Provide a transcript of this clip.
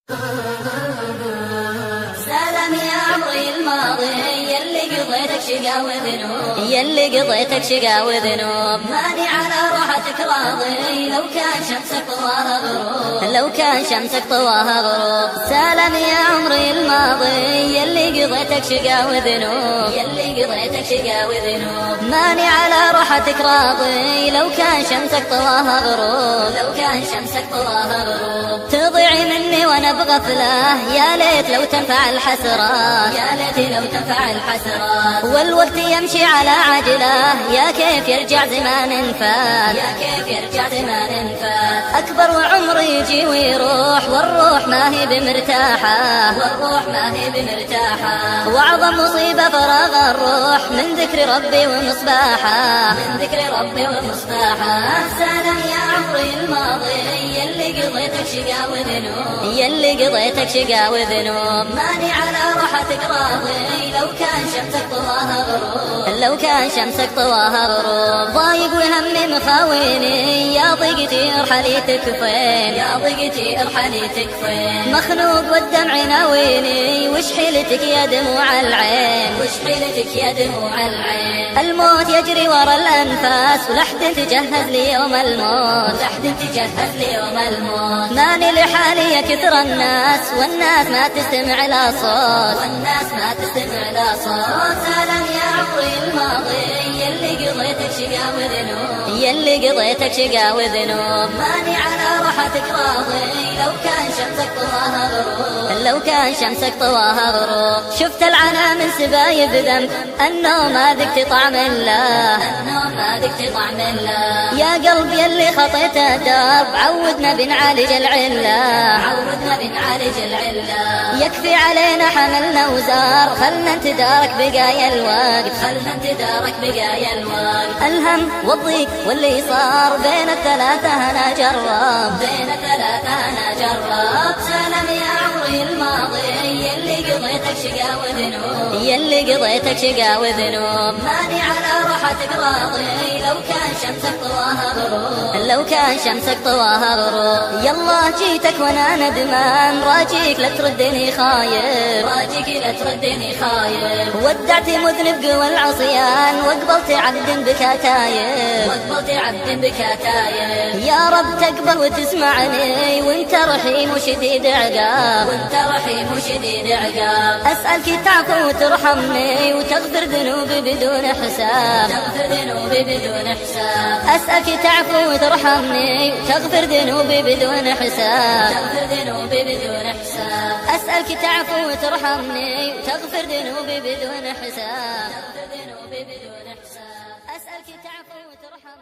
سلام يا عمري الماضي يلي قضيتك شقا وذنوب، يلي قضيتك شقا وذنوب، ماني على روحتك راضي لو كان شمسك طواها غروب، لو كان شمسك طواها غروب. سلام يا عمري الماضي يلي قضيتك شقا وذنوب، يلي قضيتك شقا وذنوب، ماني على روحتك راضي لو كان شمسك طواها غروب، لو كان شمسك طواها غروب. تضيعي مني وانا بغفله، يا ليت لو تنفع الحسرات، يا ليت لو تنفع الحسرات. والوقت يمشي على عجله، يا كيف يرجع زمان فات، يا كيف يرجع زمان فات. اكبر وعمري يجي ويروح، والروح ما هي بمرتاحه، والروح ما هي بمرتاحه. واعظم مصيبه فراغ الروح من ذكر ربي ومصباحه، من ذكر ربي ومصباحه. سلام يا عمري الماضي يلي قضيتك شقا وذنوب، يلي قضيتك شقا وذنوب، ماني على روحتك راضي لو كان شمسك طواها غروب، لو كان شمسك طواها غروب. ضايق وهمي مخاويني، يا ضيقتي ارحلي تكفين، يا ضيقتي ارحلي تكفين. مخنوق والدمع ناويني، وش حيلتك يا دموع العين، وش حيلتك يا دموع العين. الموت يجري ورا الانفاس، ولحد تجهز لي يوم الموت، لحد تجهز لي يوم الموت. ماني لحالي يا كثر الناس، والناس ما تستمع لا صوت، والناس ما تستمع لا صوت. سلام يا عمري الماضي يلي قضيتك شقا وذنوب، يلي قضيتك شقا وذنوب، ماني على روحتك راضي لو كان شمسك طواها غروب، لو كان شمسك طواها غروب. شفت العنا من سبايب ذنب، النوم ما ذقت طعم الله، النوم ما ذقت طعم الله. يا قلب يلي خطيت الدرب، عودنا بنعالج العله، عودنا بنعالج العله. يكفي علينا حملنا وزار، خلنا انتدارك بقايا الوقت، خلنا انتدارك بقايا الوقت. الهم والضيق واللي صار بين الثلاثه انا جرب، بين الثلاثه انا جرب. سلام يا عمري الماضي يلي قضيتك شقا وذنوب، يلي قضيتك شقا وذنوب، ماني على روحتك راضي لو كان شمسك طواها غروب، لو كان شمسك طواها غروب. يلا جيتك وانا ندمان، راجيك لا تردني خايب، راجيك لا تردني خايب. ودعت مذنب قوى العصيان، وقبلت عبد بكاتايب، وقبلت عبد بكاتايب. يا رب تقبل وتسمعني، وانت رحيم وشديد عقاب، وانت رحيم وشديد عقاب. اسألك تعفو وترحمني، وتغفر ذنوبي بدون حساب، تغفر ذنوبي بدون حساب. اسألك تعفو وترحمني، وتغفر ذنوبي بدون حساب، تغفر ذنوبي بدون حساب. اسألك تعفو وترحمني، وتغفر ذنوبي بدون حساب، تغفر ذنوبي بدون حساب. اسألك تعفو وترحمني.